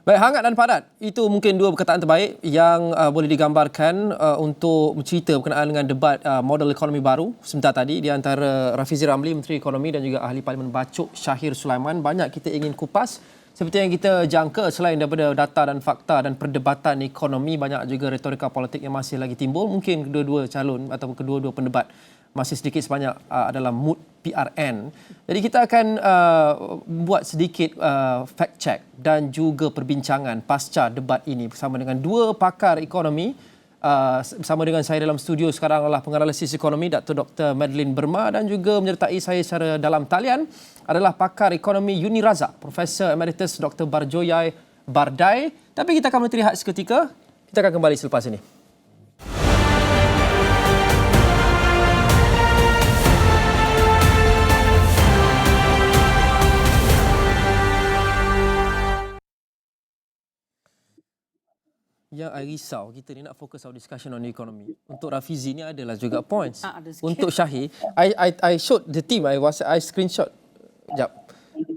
Baik, hangat dan padat. Itu mungkin dua perkataan terbaik yang boleh digambarkan untuk mencerita berkenaan dengan debat model ekonomi baru sebentar tadi di antara Rafizi Ramli, Menteri Ekonomi dan juga Ahli Parlimen Bacok Shahir Sulaiman. Banyak kita ingin kupas. Seperti yang kita jangka, selain daripada data dan fakta dan perdebatan ekonomi, banyak juga retorika politik yang masih lagi timbul. Mungkin kedua-dua calon atau kedua-dua pendebat masih sedikit sebanyak adalah mood PRN. Jadi kita akan buat sedikit fact check dan juga perbincangan pasca debat ini bersama dengan dua pakar ekonomi. Bersama dengan saya dalam studio sekarang adalah penganalisis ekonomi Dr. Madeline Berma, dan juga menyertai saya secara dalam talian adalah pakar ekonomi Unirazak, Profesor Emeritus Dr. Barjoyai Bardai. Tapi kita akan rehat seketika. Kita akan kembali selepas ini. Yang I risau, kita ni nak fokus our discussion on the economy. Untuk Rafizi ni adalah juga points. Untuk Shahir, I showed the team, I screenshot. Sekejap.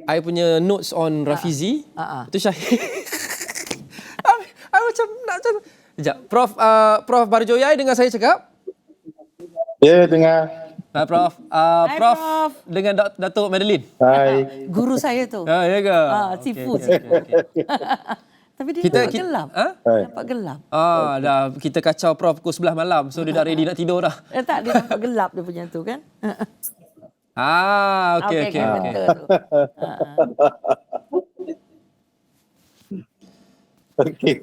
I punya notes on Rafizi. Itu Shahir. I macam nak macam. Sekejap. Prof Barjoyai dengar saya cakap? Ya, dengar. Prof. Hai, Prof. Prof. Dengan Datuk Madeline. Hai. Guru saya tu. Ya ke? Sifu. Okay. Tapi dia nampak gelap. Nampak gelap. Dah kita kacau Prof pukul 11 malam. So dia dah ready nak tidur dah. Tak, dia nampak gelap dia punya tu kan. Okey. Okey.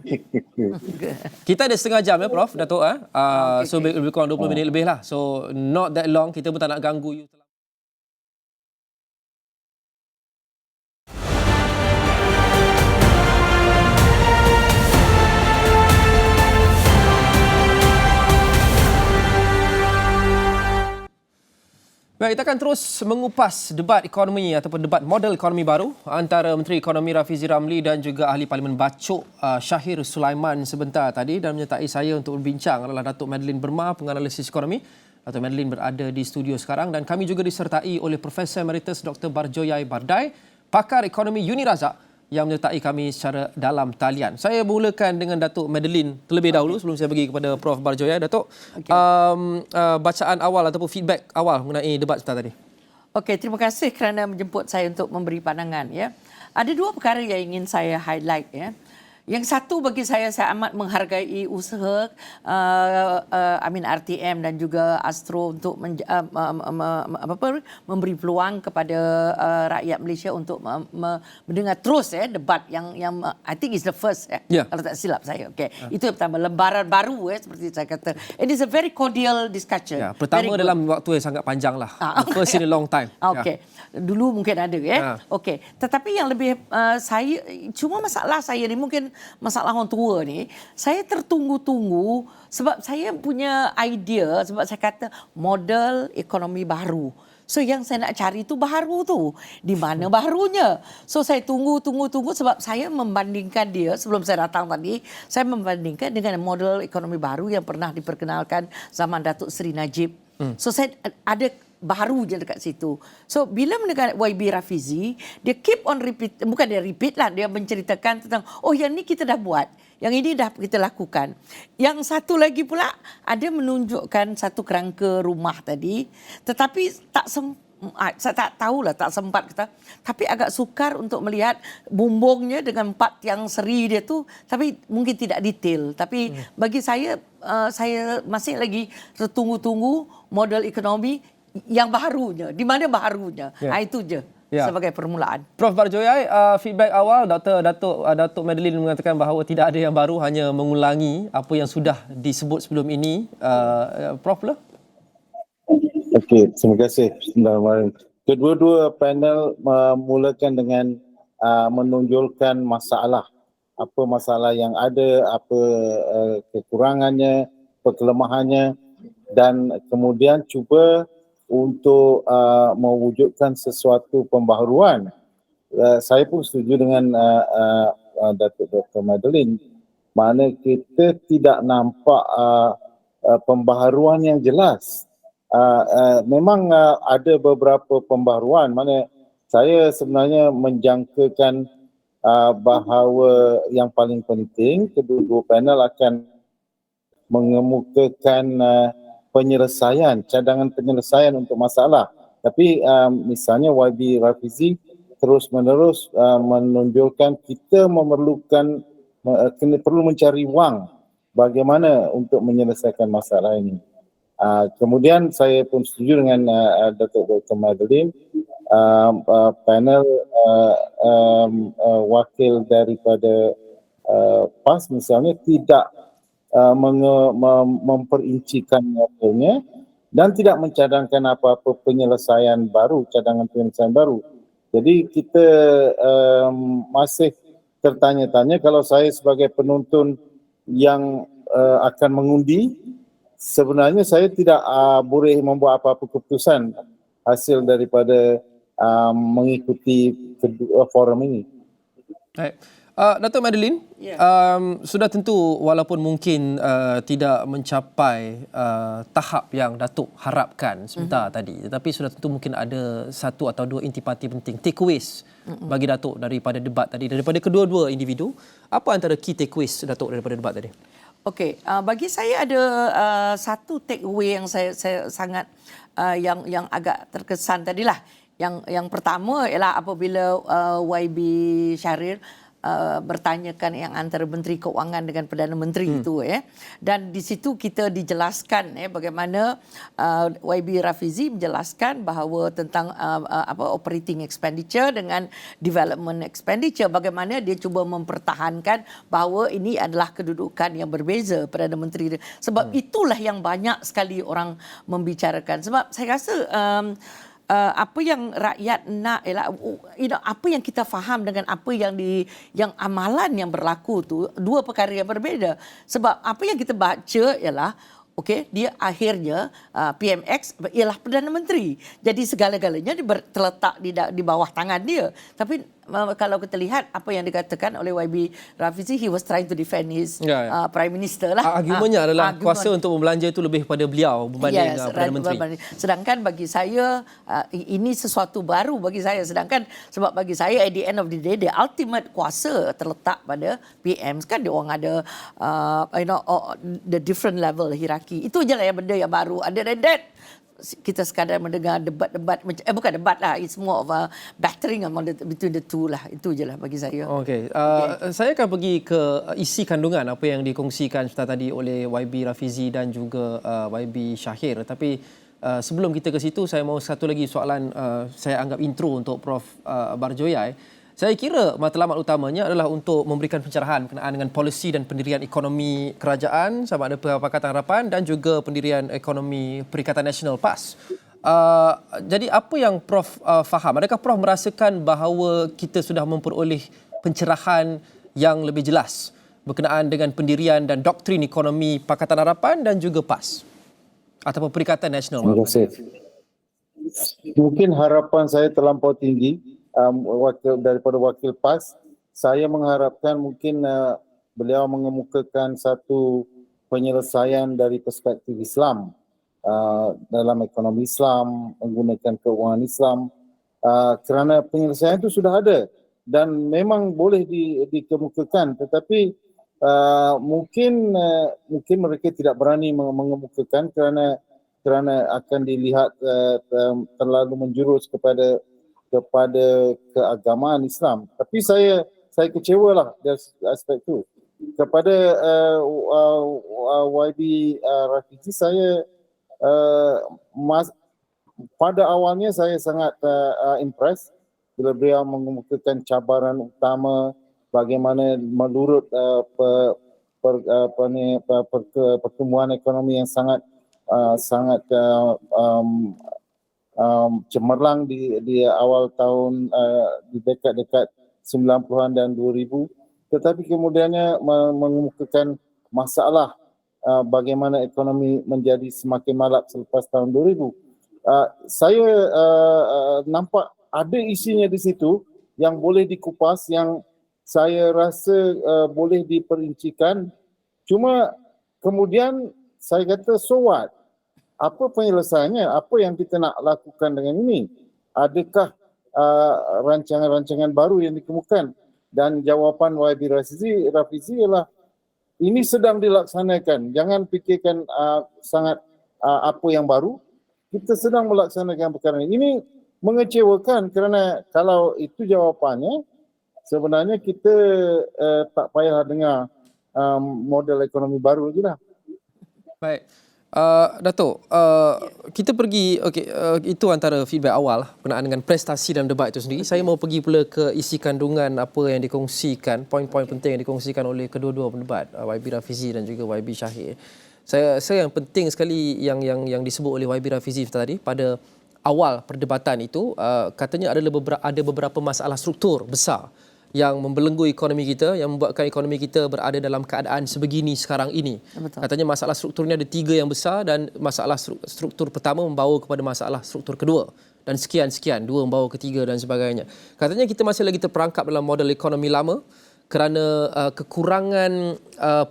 Kita ada setengah jam ya Prof, Datuk. So lebih kurang 20 minit lebih lah. So not that long. Kita pun tak nak ganggu you. Baik, kita akan terus mengupas debat ekonomi ataupun debat model ekonomi baru antara Menteri Ekonomi Rafizi Ramli dan juga Ahli Parlimen Bacok Shahir Sulaiman sebentar tadi, dan menyertai saya untuk berbincang adalah Datuk Madeline Berma, penganalisis ekonomi. Datuk Madeline berada di studio sekarang, dan kami juga disertai oleh Profesor Emeritus Dr. Barjoyai Bardai, pakar ekonomi Unirazak yang menyertai kami secara dalam talian. Saya mulakan dengan Datuk Madeline terlebih dahulu sebelum saya bagi kepada Prof Barjoyai. Datuk, bacaan awal ataupun feedback awal mengenai debat sebentar tadi. Okey, terima kasih kerana menjemput saya untuk memberi pandangan ya. Ada dua perkara yang ingin saya highlight ya. Yang satu, bagi saya amat menghargai usaha RTM dan juga Astro untuk memberi peluang kepada rakyat Malaysia untuk mendengar terus debat yang I think is the first kalau tak silap saya. Okay. Itu yang pertama, lembaran baru seperti saya kata. It is a very cordial discussion. Pertama dalam waktu yang sangat panjang lah. First in a long time. Okay. Dulu mungkin ada Okey. Tetapi yang lebih saya, cuma masalah saya ni mungkin masalah orang tua ni, saya tertunggu-tunggu sebab saya punya idea, sebab saya kata model ekonomi baru. So yang saya nak cari tu baru tu. Di mana barunya? So saya tunggu sebab saya membandingkan dia sebelum saya datang tadi, saya membandingkan dengan model ekonomi baru yang pernah diperkenalkan zaman Datuk Seri Najib. So saya ada baru je dekat situ. So bila mendengar YB Rafizi, dia keep on repeat, bukan dia repeat lah, dia menceritakan tentang yang ni kita dah buat, yang ini dah kita lakukan. Yang satu lagi pula ada menunjukkan satu kerangka rumah tadi, tetapi saya tak tahulah, tak sempat kata, tapi agak sukar untuk melihat bumbungnya dengan 4 tiang seri dia tu, tapi mungkin tidak detail. Tapi bagi saya masih lagi tertunggu-tunggu model ekonomi yang barunya. Di mana barunya? Itu je sebagai permulaan. Prof Barjoyai, feedback awal Datuk Madeline mengatakan bahawa tidak ada yang baru, hanya mengulangi apa yang sudah disebut sebelum ini. Prof lah. Okey, terima kasih. Kedua-dua panel memulakan dengan menonjolkan masalah. Apa masalah yang ada, apa kekurangannya, apa kelemahannya, dan kemudian cuba untuk mewujudkan sesuatu pembaharuan. Saya pun setuju dengan Datuk Dr. Madeline, mana kita tidak nampak pembaharuan yang jelas. Memang ada beberapa pembaharuan, mana saya sebenarnya menjangkakan bahawa yang paling penting kedua-dua panel akan mengemukakan cadangan penyelesaian untuk masalah. Tapi misalnya YB Rafizi terus-menerus menonjolkan kita perlu mencari wang bagaimana untuk menyelesaikan masalah ini. Kemudian saya pun setuju dengan Datuk Dr. Madeline, panel wakil daripada PAS misalnya tidak memperincikan hasilnya dan tidak mencadangkan apa-apa cadangan penyelesaian baru. Jadi kita masih tertanya-tanya, kalau saya sebagai penonton yang akan mengundi, sebenarnya saya tidak boleh membuat apa-apa keputusan hasil daripada mengikuti forum ini. Baik. Datuk Madeline, sudah tentu walaupun mungkin tidak mencapai tahap yang Datuk harapkan sebentar tadi, tetapi sudah tentu mungkin ada satu atau dua intipati penting, takeaways bagi Datuk daripada debat tadi, daripada kedua-dua individu. Apa antara key takeaways Datuk daripada debat tadi? Okey, bagi saya ada satu takeaway yang saya sangat yang agak terkesan tadilah. Yang pertama ialah apabila YB Syahrir bertanyakan yang antara Menteri Keuangan dengan Perdana Menteri itu dan di situ kita dijelaskan bagaimana YB Rafizi menjelaskan bahawa tentang operating expenditure dengan development expenditure, bagaimana dia cuba mempertahankan bahawa ini adalah kedudukan yang berbeza Perdana Menteri, sebab itulah yang banyak sekali orang membicarakan. Sebab saya rasa apa yang rakyat nak ialah apa yang kita faham dengan apa yang amalan yang berlaku tu dua perkara yang berbeza. Sebab apa yang kita baca ialah dia akhirnya PMX ialah Perdana Menteri. Jadi segala-galanya terletak di bawah tangan dia. Tapi kalau kita lihat apa yang dikatakan oleh YB Rafizi, he was trying to defend his Prime Minister lah. Argumennya adalah kuasa untuk membelanja itu lebih pada beliau berbanding Perdana Menteri. Sedangkan bagi saya ini sesuatu baru bagi saya. Sedangkan sebab bagi saya at the end of the day, the ultimate kuasa terletak pada PM. Kan dia orang ada the different level hierarki. Itu je lah yang benda yang baru. Other than that, kita sekadar mendengar debat-debat, bukan debat lah, it's more of a battering between the two lah. Itu je lah bagi saya. Okey. Saya akan pergi ke isi kandungan apa yang dikongsikan tadi oleh YB Rafizi dan juga YB Syahrir. Tapi sebelum kita ke situ, saya mahu satu lagi soalan saya anggap intro untuk Prof Barjoyai. Saya kira matlamat utamanya adalah untuk memberikan pencerahan berkenaan dengan polisi dan pendirian ekonomi kerajaan sama ada Pakatan Harapan dan juga pendirian ekonomi Perikatan Nasional PAS. Jadi apa yang Prof faham? Adakah Prof merasakan bahawa kita sudah memperoleh pencerahan yang lebih jelas berkenaan dengan pendirian dan doktrin ekonomi Pakatan Harapan dan juga PAS? Ataupun Perikatan Nasional? Terima kasih. Mungkin harapan saya terlampau tinggi. Daripada wakil PAS, saya mengharapkan mungkin beliau mengemukakan satu penyelesaian dari perspektif Islam dalam ekonomi Islam, menggunakan keuangan Islam, kerana penyelesaian itu sudah ada dan memang boleh dikemukakan, tetapi mungkin mereka tidak berani mengemukakan kerana akan dilihat terlalu menjurus kepada keagamaan Islam. Tapi saya kecewalah dari aspek itu. Kepada YB Rafizi, saya pada awalnya saya sangat impress bila beliau mengemukakan cabaran utama bagaimana menurut pertumbuhan ekonomi yang sangat cemerlang di awal tahun, di dekat-dekat 90-an dan 2000, tetapi kemudiannya mengemukakan masalah bagaimana ekonomi menjadi semakin malap selepas tahun 2000. Saya nampak ada isinya di situ yang boleh dikupas, yang saya rasa boleh diperincikan. Cuma kemudian saya kata, so what? Apa penyelesaiannya? Apa yang kita nak lakukan dengan ini? Adakah rancangan-rancangan baru yang dikemukakan? Dan jawapan YB Rafizi ialah ini sedang dilaksanakan. Jangan fikirkan sangat apa yang baru. Kita sedang melaksanakan perkara ini. Ini mengecewakan kerana kalau itu jawapannya, sebenarnya kita tak payah dengar model ekonomi baru je lah. Baik. Datuk, kita pergi, itu antara feedback awal berkenaan dengan prestasi dalam debat itu sendiri. Saya mau pergi pula ke isi kandungan apa yang dikongsikan, poin-poin penting yang dikongsikan oleh kedua-dua pendebat, YB Rafizi dan juga YB Shahir. Saya yang penting sekali yang disebut oleh YB Rafizi tadi pada awal perdebatan itu, katanya ada beberapa masalah struktur besar yang membelenggu ekonomi kita, yang membuatkan ekonomi kita berada dalam keadaan sebegini sekarang ini. Betul. Katanya masalah strukturnya ada 3 yang besar dan masalah struktur pertama membawa kepada masalah struktur kedua. Dan sekian-sekian, 2 membawa ketiga dan sebagainya. Katanya kita masih lagi terperangkap dalam model ekonomi lama kerana kekurangan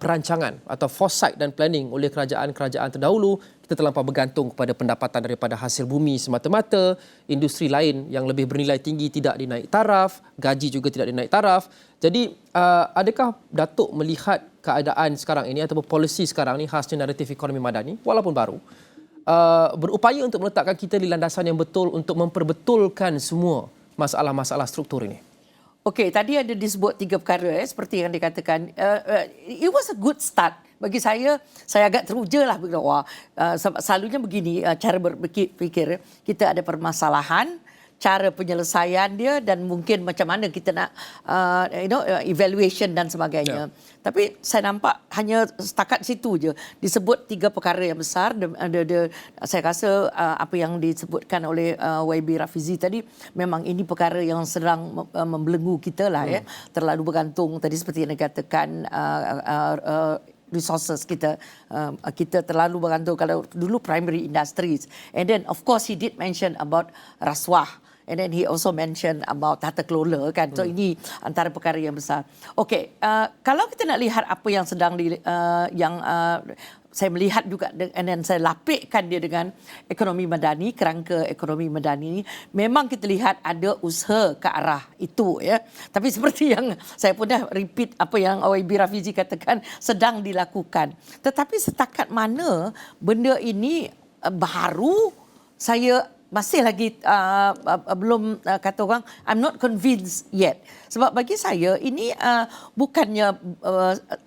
perancangan atau foresight dan planning oleh kerajaan-kerajaan terdahulu. Kita terlampau bergantung kepada pendapatan daripada hasil bumi semata-mata, industri lain yang lebih bernilai tinggi tidak dinaik taraf, gaji juga tidak dinaik taraf. Jadi adakah Datuk melihat keadaan sekarang ini ataupun polisi sekarang ini khasnya naratif ekonomi madani walaupun baru berupaya untuk meletakkan kita di landasan yang betul untuk memperbetulkan semua masalah-masalah struktur ini? Okey, tadi ada disebut 3 perkara seperti yang dikatakan. It was a good start. Bagi saya agak teruja lah. Sebab selalunya begini cara berfikir. Kita ada permasalahan, cara penyelesaian dia dan mungkin macam mana kita nak evaluation dan sebagainya. Tapi saya nampak hanya setakat situ je. Disebut 3 perkara yang besar. Saya rasa apa yang disebutkan oleh YB Rafizi tadi, memang ini perkara yang sedang membelenggu kita lah. Terlalu bergantung tadi seperti yang dikatakan resources kita terlalu bergantung kalau dulu primary industries, and then of course he did mention about rasuah, and then he also mentioned about tata kelola kan. So ini antara perkara yang besar. Okey, kalau kita nak lihat apa yang sedang saya melihat juga dan saya lapikkan dia dengan ekonomi madani, kerangka ekonomi madani, memang kita lihat ada usaha ke arah itu ya. Tapi seperti yang saya pun dah repeat apa yang YB Rafizi katakan sedang dilakukan. Tetapi setakat mana benda ini baru, saya masih lagi belum kata orang, I'm not convinced yet. Sebab bagi saya ini bukannya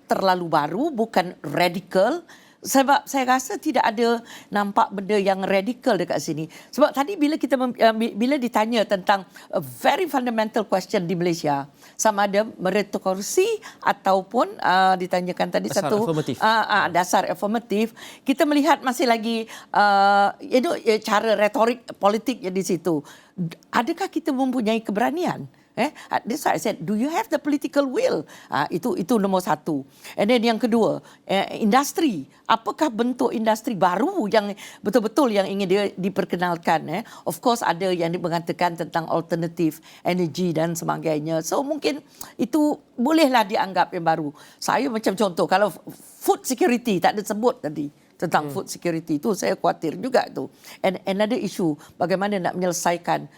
terlalu baru, bukan radikal. Sebab saya rasa tidak ada nampak benda yang radikal dekat sini. Sebab tadi bila ditanya tentang a very fundamental question di Malaysia, sama ada meritokrasi ataupun ditanyakan tadi dasar satu afirmatif. Dasar afirmatif, kita melihat masih lagi cara retorik politik di situ. Adakah kita mempunyai keberanian? That's why I said, do you have the political will? Itu nombor satu. And then yang kedua, industri. Apakah bentuk industri baru yang betul-betul yang ingin diperkenalkan? Of course ada yang mengatakan tentang alternative energy dan sebagainya. So mungkin itu bolehlah dianggap yang baru. Saya macam contoh, kalau food security tak ada sebut tadi. Tentang food security itu saya khawatir juga tu. And another issue, bagaimana nak menyelesaikan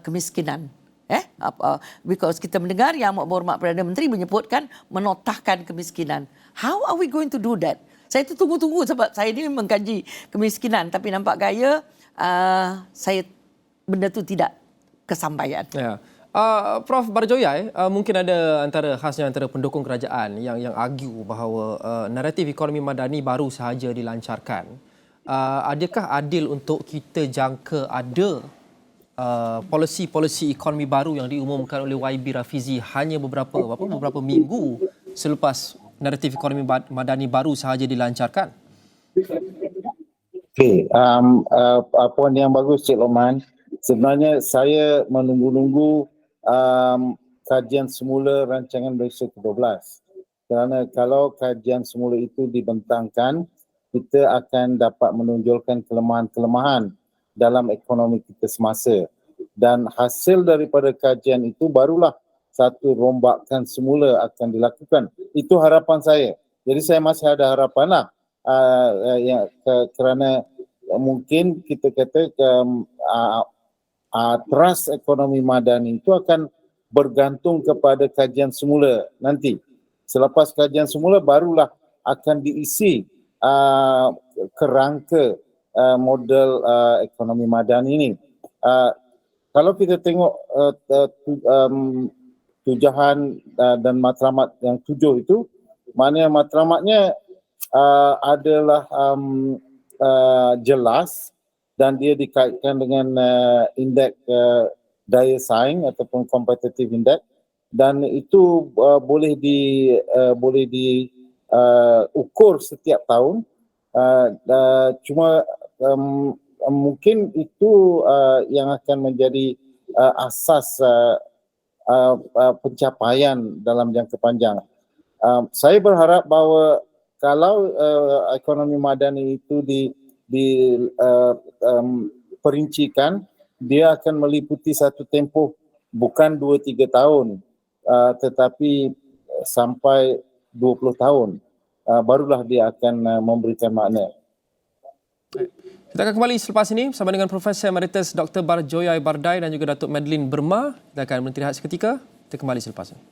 kemiskinan. Because kita mendengar Yang Amat Berhormat Perdana Menteri menyebutkan menotahkan kemiskinan. How are we going to do that? Saya tu tunggu-tunggu sebab saya ni mengkaji kemiskinan, tapi nampak gaya saya benda tu tidak kesampaian. Ya. Prof Barjoya, mungkin ada khasnya antara pendukung kerajaan yang argue bahawa naratif ekonomi madani baru sahaja dilancarkan. Adakah adil untuk kita jangka ada polisi-polisi ekonomi baru yang diumumkan oleh YB Rafizi hanya beberapa minggu selepas naratif ekonomi madani baru sahaja dilancarkan? Okey, poin yang bagus Cik Loman. Sebenarnya saya menunggu-nunggu kajian semula rancangan Malaysia ke-12. Kerana kalau kajian semula itu dibentangkan, kita akan dapat menonjolkan kelemahan-kelemahan dalam ekonomi kita semasa. Dan hasil daripada kajian itu barulah satu rombakan semula akan dilakukan. Itu harapan saya. Jadi saya masih ada harapan lah. Kerana mungkin kita kata trust ekonomi madani itu akan bergantung kepada kajian semula nanti. Selepas kajian semula barulah akan diisi kerangka model ekonomi madani ini. Kalau kita tengok tujahan dan matlamat yang 7 itu, maknanya matlamatnya adalah jelas dan dia dikaitkan dengan indeks daya saing ataupun competitive index, dan itu boleh diukur setiap tahun. Cuma mungkin itu yang akan menjadi asas pencapaian dalam jangka panjang. Saya berharap bahawa kalau ekonomi madani itu diperincikan, dia akan meliputi satu tempoh bukan 2-3 tahun, tetapi sampai 20 tahun, barulah dia akan memberikan makna. Kita akan kembali selepas ini bersama dengan Profesor Emeritus Dr. Barjoyai Bardai dan juga Datuk Madeline Berma. Kita akan berhenti rehat seketika. Kita kembali selepas ini.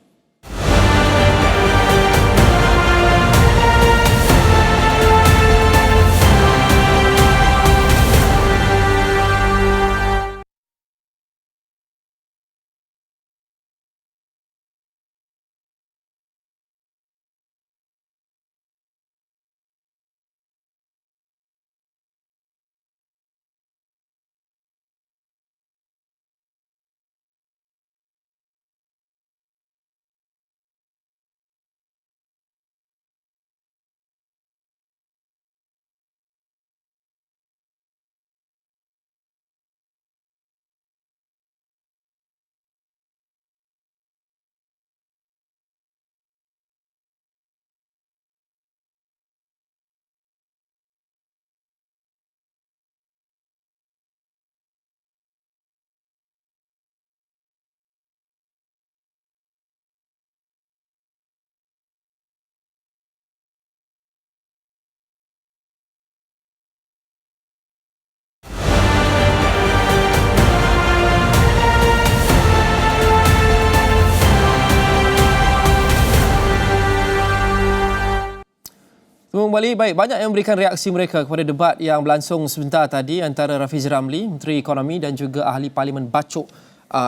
Kembali, baik, banyak yang memberikan reaksi mereka kepada debat yang berlangsung sebentar tadi antara Rafizi Ramli, Menteri Ekonomi, dan juga Ahli Parlimen Bacok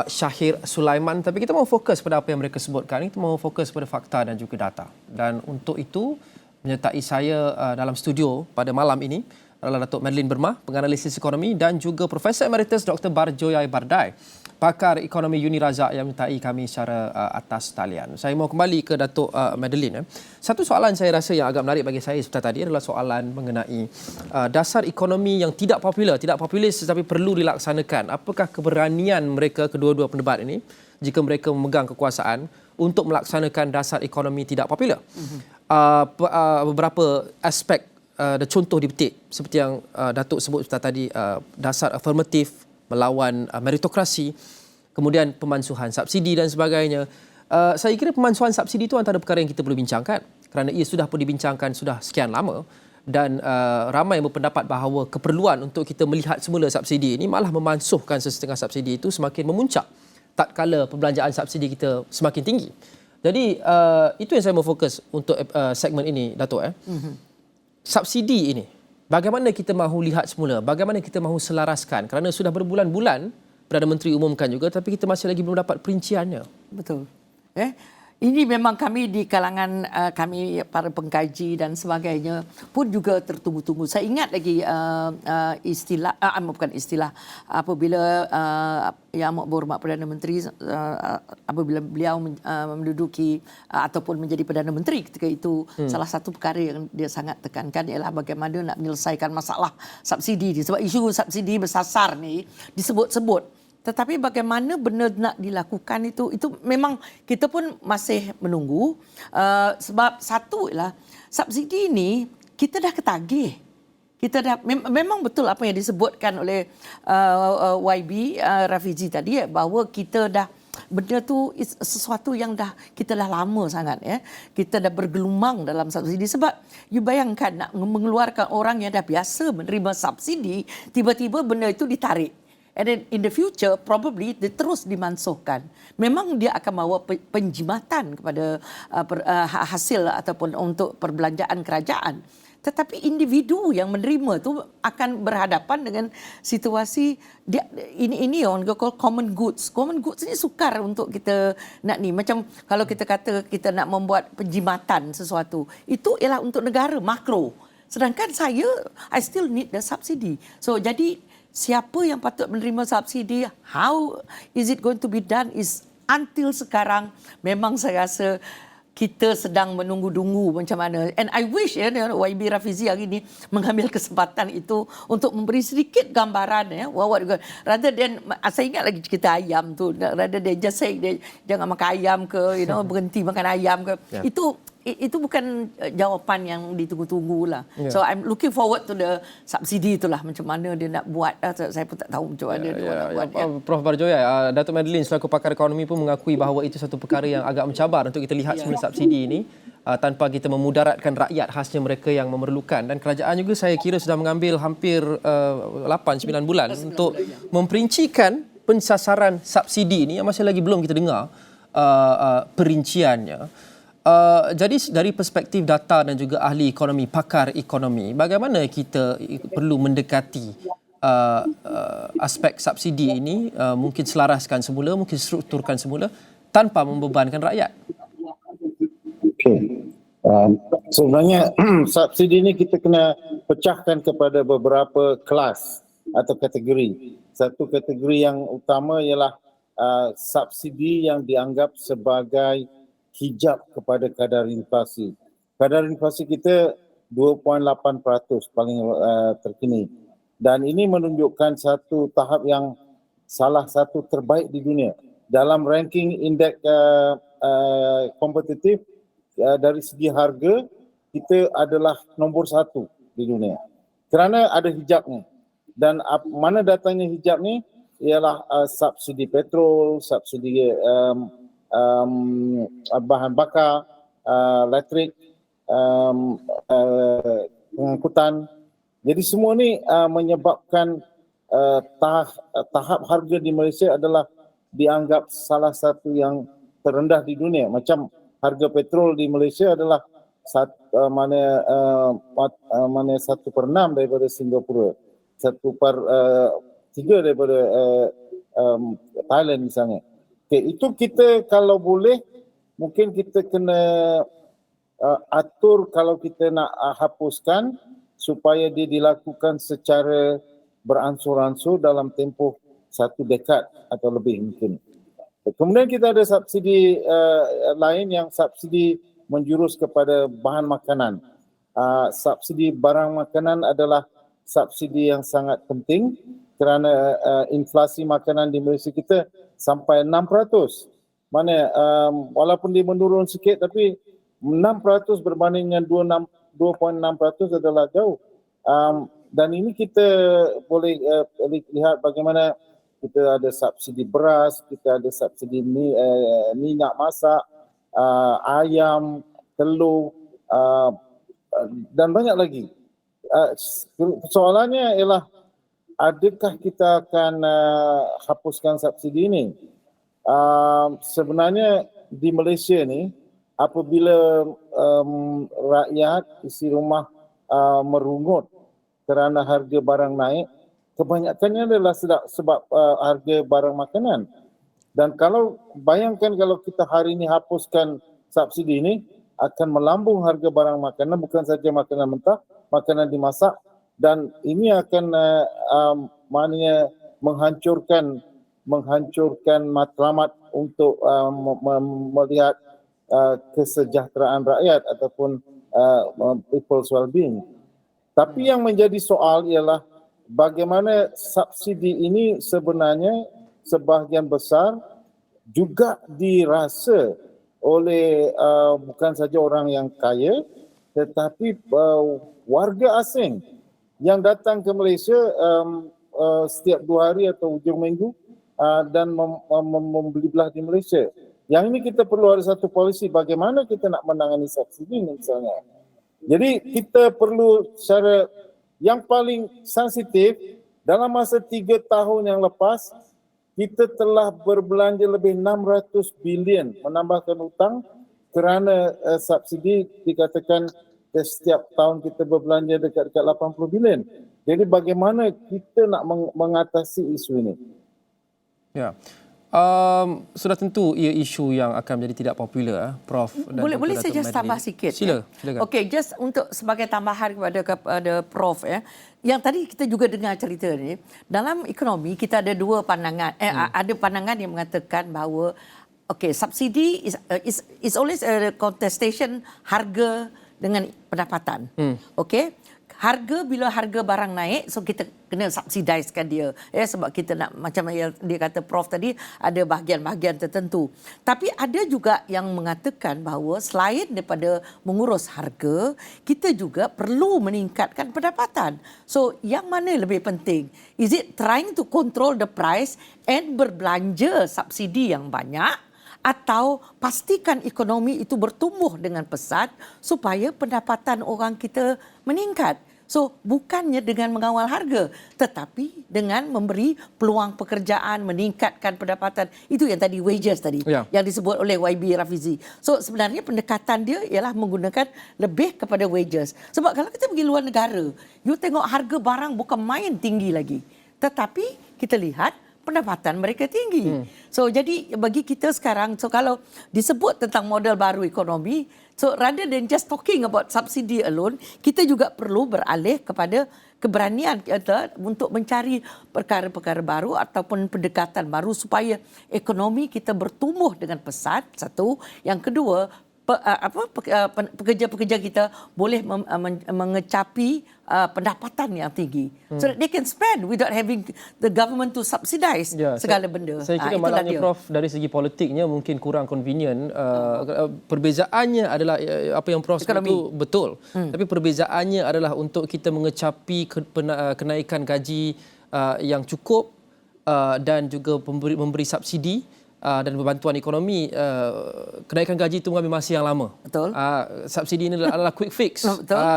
Shahir Sulaiman. Tapi kita mahu fokus pada apa yang mereka sebutkan. Kita mahu fokus pada fakta dan juga data. Dan untuk itu, menyertai saya dalam studio pada malam ini adalah Datuk Madeline Berma, penganalisis ekonomi, dan juga Profesor Emeritus Dr. Barjoyai Bardai, pakar ekonomi Uni Razak, yang menyertai kami secara atas talian. Saya mahu kembali ke Datuk Madeline. Satu soalan saya rasa yang agak menarik bagi saya sebentar tadi adalah soalan mengenai dasar ekonomi yang tidak populis tetapi perlu dilaksanakan. Apakah keberanian mereka, kedua-dua pendebat ini, jika mereka memegang kekuasaan, untuk melaksanakan dasar ekonomi tidak popular? Beberapa aspek ada contoh dipetik seperti yang Datuk sebut tadi, dasar afirmatif melawan meritokrasi, kemudian pemansuhan subsidi dan sebagainya. Saya kira pemansuhan subsidi itu antara perkara yang kita perlu bincangkan kerana ia sudah pun dibincangkan sudah sekian lama, dan ramai yang berpendapat bahawa keperluan untuk kita melihat semula subsidi ini malah memansuhkan sesetengah subsidi itu semakin memuncak tatkala perbelanjaan subsidi kita semakin tinggi. Jadi itu yang saya mau fokus untuk segmen ini, Datuk. Subsidi ini, bagaimana kita mahu lihat semula, bagaimana kita mahu selaraskan, kerana sudah berbulan-bulan Perdana Menteri umumkan juga, tapi kita masih lagi belum dapat perinciannya. Betul. Ini memang kami di kalangan kami para pengkaji dan sebagainya pun juga tertunggu-tunggu. Saya ingat lagi apabila Yang Amat Berhormat Perdana Menteri apabila beliau menduduki ataupun menjadi Perdana Menteri ketika itu, salah satu perkara yang dia sangat tekankan ialah bagaimana nak menyelesaikan masalah subsidi. Sebab isu subsidi bersasar ni disebut-sebut. Tetapi bagaimana benar nak dilakukan itu memang kita pun masih menunggu. Sebab satu ialah subsidi ini kita dah ketagih. Kita dah memang betul apa yang disebutkan oleh YB Rafizi tadi, bahawa kita dah benda tu sesuatu yang kita dah lama sangat, kita dah bergelumang dalam subsidi. Sebab you bayangkan nak mengeluarkan orang yang dah biasa menerima subsidi, tiba-tiba benda itu ditarik. And then in the future probably dia terus dimansuhkan. Memang dia akan bawa penjimatan kepada hasil ataupun untuk perbelanjaan kerajaan. Tetapi individu yang menerima tu akan berhadapan dengan situasi ini orang call common goods. Common goods ni sukar untuk kita nak ni. Macam kalau kita kata kita nak membuat penjimatan sesuatu, itu ialah untuk negara makro. Sedangkan I still need the subsidi. So jadi siapa yang patut menerima subsidi, how is it going to be done is until sekarang memang saya rasa kita sedang menunggu-tunggu macam mana. And I wish YB Rafizi hari ini mengambil kesempatan itu untuk memberi sedikit gambaran rather than saya ingat lagi cerita ayam tu, rather than just say jangan makan ayam ke, berhenti makan ayam ke. Itu bukan jawapan yang ditunggu-tunggu lah. So I'm looking forward to the subsidi itulah, macam mana dia nak buat. Saya pun tak tahu macam mana dia nak buat. Prof Barjoya, Datuk Madeline selaku pakar ekonomi pun mengakui bahawa itu satu perkara yang agak mencabar untuk kita lihat semula subsidi ini tanpa kita memudaratkan rakyat, khasnya mereka yang memerlukan. Dan kerajaan juga saya kira sudah mengambil hampir 8-9 bulan untuk memperincikan pensasaran subsidi ini yang masih lagi belum kita dengar perinciannya. Jadi dari perspektif data dan juga ahli ekonomi, pakar ekonomi, bagaimana kita perlu mendekati aspek subsidi ini, mungkin selaraskan semula, mungkin strukturkan semula tanpa membebankan rakyat? Okey. Sebenarnya subsidi ini kita kena pecahkan kepada beberapa kelas atau kategori. Satu kategori yang utama ialah subsidi yang dianggap sebagai hijab kepada kadar inflasi. Kadar inflasi kita 2.8% paling terkini. Dan ini menunjukkan satu tahap yang salah satu terbaik di dunia. Dalam ranking indeks kompetitif dari segi harga, kita adalah nombor 1 di dunia. Kerana ada hijab ni. Dan mana datangnya hijab ni? Ialah subsidi petrol, subsidi bahan bakar, elektrik, pengangkutan. Jadi semua ni menyebabkan tahap harga di Malaysia adalah dianggap salah satu yang terendah di dunia. Macam harga petrol di Malaysia adalah mana 1/6 daripada Singapura, 1/3 daripada Thailand misalnya. Okay, itu kita kalau boleh mungkin kita kena atur kalau kita nak hapuskan supaya dia dilakukan secara beransur-ansur dalam tempoh 1 dekad atau lebih mungkin. Kemudian kita ada subsidi lain yang subsidi menjurus kepada bahan makanan. Subsidi barang makanan adalah subsidi yang sangat penting kerana inflasi makanan di Malaysia kita sampai 6%. Mana walaupun dia menurun sikit tapi 6% berbanding dengan 2.6% adalah jauh. Dan ini kita boleh lihat bagaimana kita ada subsidi beras, kita ada subsidi minyak masak, ayam, telur dan banyak lagi. Soalannya ialah adakah kita akan hapuskan subsidi ini? Sebenarnya di Malaysia ni apabila rakyat isi rumah merungut kerana harga barang naik, kebanyakannya adalah sebab harga barang makanan. Dan kalau bayangkan kalau kita hari ini hapuskan subsidi ini, akan melambung harga barang makanan, bukan saja makanan mentah, makanan dimasak, dan ini akan maknanya menghancurkan matlamat untuk melihat kesejahteraan rakyat ataupun people's well-being. Tapi yang menjadi soal ialah bagaimana subsidi ini sebenarnya sebahagian besar juga dirasa oleh bukan saja orang yang kaya tetapi warga asing yang datang ke Malaysia setiap 2 hari atau hujung minggu dan membeli belah di Malaysia. Yang ini kita perlu ada satu polisi bagaimana kita nak menangani subsidi ini misalnya. Jadi kita perlu secara yang paling sensitif Dalam masa 3 tahun yang lepas, kita telah berbelanja lebih 600 bilion menambahkan hutang kerana subsidi dikatakan setiap tahun kita berbelanja dekat-dekat 80 bilion. Jadi bagaimana kita nak mengatasi isu ini? Ya. Sudah tentu ia isu yang akan menjadi tidak popular, Prof. Dan Boleh saya just tambah sikit? Silakan. Okey, just untuk sebagai tambahan kepada Prof ya. Yang tadi kita juga dengar cerita ni, dalam ekonomi kita ada dua pandangan. Ada pandangan yang mengatakan bahawa subsidi is always a contestation harga dengan pendapatan. Okey. Bila harga barang naik, so kita kena subsidizekan dia. Sebab kita nak, macam yang dia kata Prof tadi, ada bahagian-bahagian tertentu. Tapi ada juga yang mengatakan bahawa selain daripada mengurus harga, kita juga perlu meningkatkan pendapatan. So, yang mana lebih penting? Is it trying to control the price and berbelanja subsidi yang banyak? Atau pastikan ekonomi itu bertumbuh dengan pesat supaya pendapatan orang kita meningkat. So, bukannya dengan mengawal harga, tetapi dengan memberi peluang pekerjaan, meningkatkan pendapatan. Itu yang tadi wages tadi, yang disebut oleh YB Rafizi. So, sebenarnya pendekatan dia ialah menggunakan lebih kepada wages. Sebab kalau kita pergi luar negara, you tengok harga barang bukan main tinggi lagi. Tetapi kita lihat pendapatan mereka tinggi. So, jadi bagi kita sekarang, so kalau disebut tentang model baru ekonomi, so rather than just talking about subsidi alone, kita juga perlu beralih kepada keberanian kita untuk mencari perkara-perkara baru ataupun pendekatan baru supaya ekonomi kita bertumbuh dengan pesat. Satu, yang kedua, pekerja-pekerja kita boleh mengecapi pendapatan yang tinggi, so that they can spend without having the government to subsidize segala benda. Saya kira malangnya Prof, dari segi politiknya mungkin kurang convenient. Perbezaannya adalah apa yang Prof sebut itu betul. Tapi perbezaannya adalah untuk kita mengecapi kenaikan gaji yang cukup dan juga memberi subsidi dan bantuan ekonomi, kenaikan gaji itu mengambil masa yang lama. Betul. Subsidi ini adalah quick fix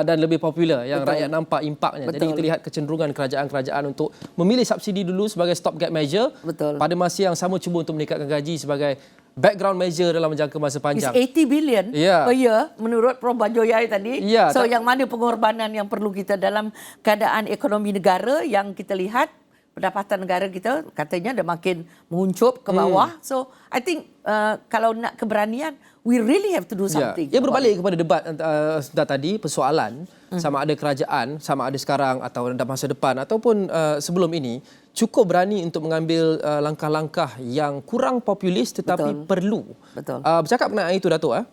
dan lebih popular yang rakyat nampak impaknya. Jadi kita lihat kecenderungan kerajaan-kerajaan untuk memilih subsidi dulu sebagai stopgap measure. Pada masa yang sama cuba untuk meningkatkan gaji sebagai background measure dalam jangka masa panjang. It's 80 billion per year menurut Prof Bajoyai tadi. So yang mana pengorbanan yang perlu kita dalam keadaan ekonomi negara yang kita lihat pendapatan negara kita katanya dah makin menguncup ke bawah. So, I think kalau nak keberanian, we really have to do something. Ia berbalik kepada debat tadi, persoalan sama ada kerajaan, sama ada sekarang atau dalam masa depan ataupun sebelum ini, cukup berani untuk mengambil langkah-langkah yang kurang populis tetapi perlu. Bercakap mengenai itu, Datuk.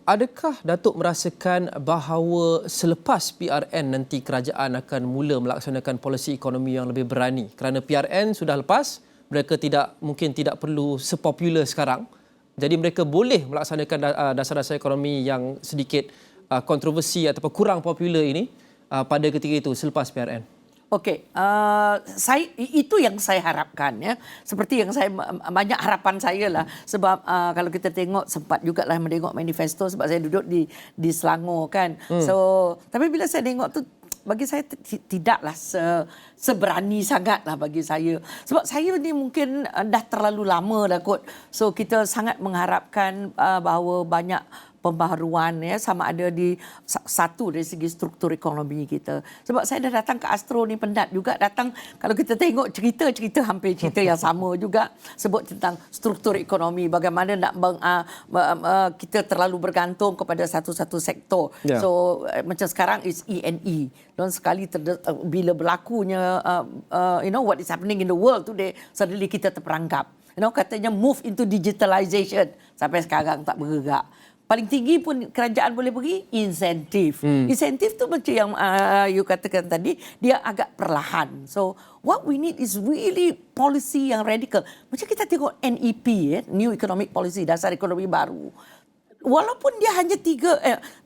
Adakah Datuk merasakan bahawa selepas PRN nanti kerajaan akan mula melaksanakan polisi ekonomi yang lebih berani? Kerana PRN sudah lepas, mereka mungkin tidak perlu sepopular sekarang. Jadi mereka boleh melaksanakan dasar-dasar ekonomi yang sedikit kontroversi ataupun kurang popular ini pada ketika itu selepas PRN. Okey, itu yang saya harapkan ya. Seperti yang banyak harapan saya lah. Sebab kalau kita tengok, sempat jugalah menengok manifesto sebab saya duduk di Selangor kan. So, tapi bila saya tengok tu, bagi saya tidaklah seberani sangatlah bagi saya. Sebab saya ni mungkin dah terlalu lama dah kot. So, kita sangat mengharapkan bahawa banyak pembaharuan ya, sama ada di satu dari segi struktur ekonomi kita. Sebab saya dah datang ke Astro ni penat juga datang, kalau kita tengok cerita hampir cerita yang sama juga, sebut tentang struktur ekonomi, bagaimana nak kita terlalu bergantung kepada satu-satu sektor. So macam sekarang is E&E. Dan sekali bila berlakunya what is happening in the world today, suddenly kita terperangkap. Katanya move into digitalization, sampai sekarang tak bergerak. Paling tinggi pun kerajaan boleh beri insentif. Insentif tu macam yang you katakan tadi, dia agak perlahan. So what we need is really policy yang radical. Macam kita tengok NEP, New Economic Policy, dasar ekonomi baru. Walaupun dia hanya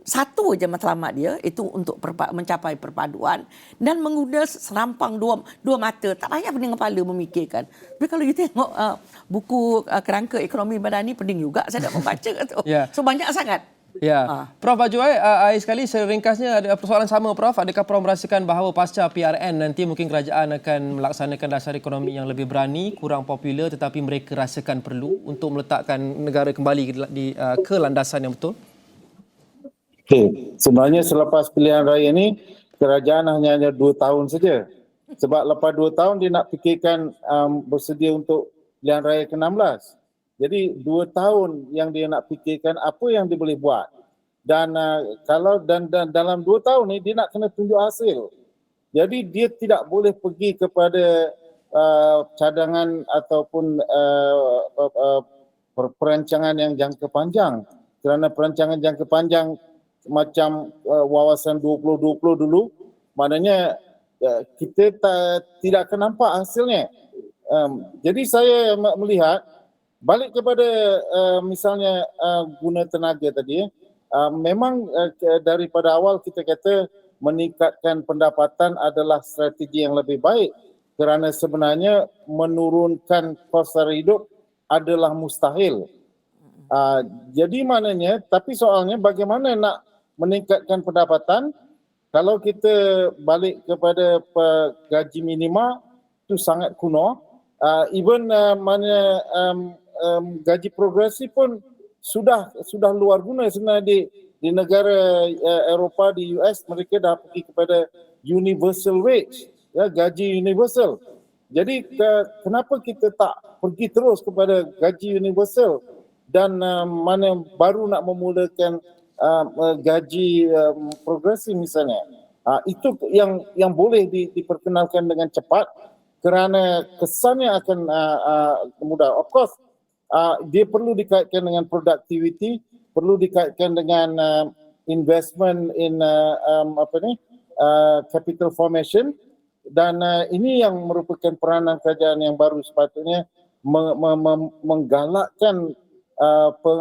satu aja matlamat dia, itu untuk mencapai perpaduan dan menggunakan serampang dua mata. Tak payah pening kepala memikirkan. Tapi kalau you tengok buku kerangka ekonomi madani, pening juga saya nak membaca. So banyak sangat. Ya, Prof Bajoy, akhir sekali seringkasnya ada persoalan sama Prof. Adakah Prof merasakan bahawa pasca PRN nanti mungkin kerajaan akan melaksanakan dasar ekonomi yang lebih berani, kurang popular tetapi mereka rasakan perlu untuk meletakkan negara kembali ke landasan yang betul? Okey, sebenarnya selepas pilihan raya ni kerajaan hanya 2 tahun saja. Sebab lepas 2 tahun dia nak fikirkan bersedia untuk pilihan raya ke-16. Jadi 2 tahun yang dia nak fikirkan apa yang dia boleh buat. Dan kalau dalam 2 tahun ni dia nak kena tunjuk hasil. Jadi dia tidak boleh pergi kepada cadangan ataupun perancangan yang jangka panjang. Kerana perancangan jangka panjang macam wawasan 2020 dulu, maknanya kita tidak akan nampak hasilnya. Jadi saya melihat balik kepada misalnya guna tenaga tadi, memang daripada awal kita kata meningkatkan pendapatan adalah strategi yang lebih baik kerana sebenarnya menurunkan kos sara hidup adalah mustahil. Jadi maknanya, tapi soalnya bagaimana nak meningkatkan pendapatan kalau kita balik kepada gaji minima itu sangat kuno. Even gaji progresif pun sudah luar guna sebenarnya di negara Eropah, di US mereka dah pergi kepada universal wage, ya, gaji universal. Jadi kenapa kita tak pergi terus kepada gaji universal dan mana baru nak memulakan gaji progresif misalnya. Itu yang boleh diperkenalkan dengan cepat kerana kesannya akan mudah. Of course, dia perlu dikaitkan dengan productivity, perlu dikaitkan dengan investment in capital formation, dan ini yang merupakan peranan kerajaan yang baru sepatutnya menggalakkan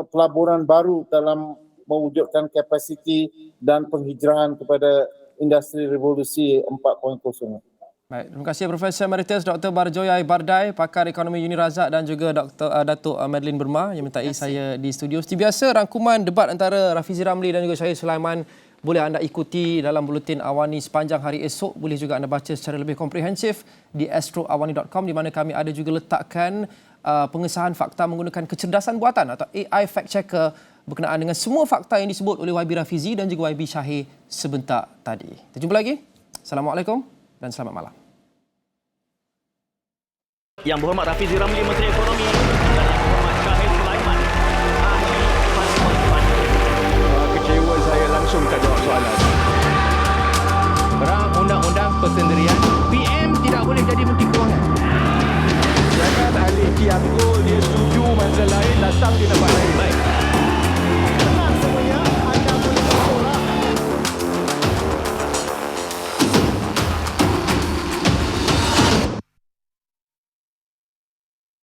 pelaburan baru dalam mewujudkan kapasiti dan penghijrahan kepada industri revolusi 4.0. Baik, terima kasih Profesor Emeritus Dr. Barjoy Bardai, pakar ekonomi Uni Razak dan juga Datuk Madeline Burma yang mintai saya di studio. Seperti biasa, rangkuman debat antara Rafizi Ramli dan juga Syahir Sulaiman boleh anda ikuti dalam buletin Awani sepanjang hari esok. Boleh juga anda baca secara lebih komprehensif di astroawani.com di mana kami ada juga letakkan pengesahan fakta menggunakan kecerdasan buatan atau AI Fact Checker berkenaan dengan semua fakta yang disebut oleh YB Rafizi dan juga YB Syahir sebentar tadi. Kita jumpa lagi. Assalamualaikum dan selamat malam. Yang berhormat Rafizi Ramli, Menteri Ekonomi, dan Yang berhormat Syahir Sulaiman, Ahli Parlimen. Kecewa saya langsung tak jawab soalan. Perang undang-undang persendirian, PM tidak boleh jadi Menteri Kewangan. Jangan ahli Kianggul dia setuju masa lain datang di tempat